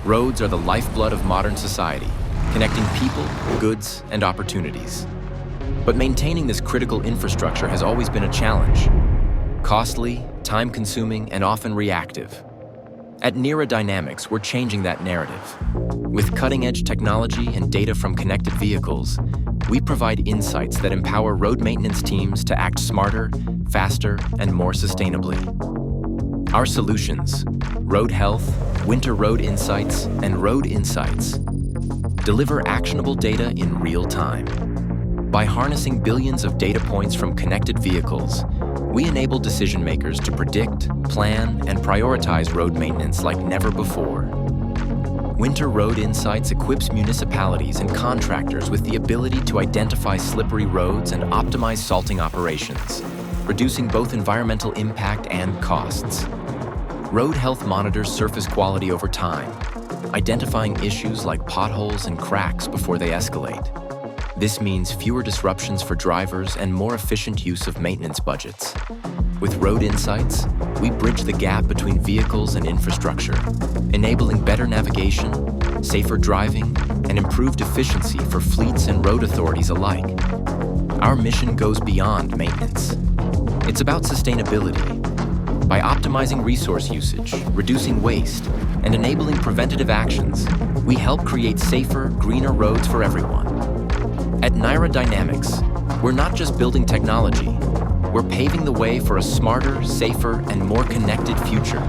Roads are the lifeblood of modern society, connecting people, goods, and opportunities. But maintaining this critical infrastructure has always been a challenge. Costly, time-consuming, and often reactive. At Nira Dynamics, we're changing that narrative. With cutting-edge technology and data from connected vehicles, we provide insights that empower road maintenance teams to act smarter, faster, and more sustainably. Our solutions, Road Health, Winter Road Insights, and Road Insights, deliver actionable data in real time. By harnessing billions of data points from connected vehicles, we enable decision-makers to predict, plan, and prioritize road maintenance like never before. Winter Road Insights equips municipalities and contractors with the ability to identify slippery roads and optimize salting operations, reducing both environmental impact and costs. Road Health monitors surface quality over time, identifying issues like potholes and cracks before they escalate. This means fewer disruptions for drivers and more efficient use of maintenance budgets. With Road Insights, we bridge the gap between vehicles and infrastructure, enabling better navigation, safer driving, and improved efficiency for fleets and road authorities alike. Our mission goes beyond maintenance. It's about sustainability. By optimizing resource usage, reducing waste, and enabling preventative actions, we help create safer, greener roads for everyone. At Nira Dynamics, we're not just building technology, we're paving the way for a smarter, safer, and more connected future.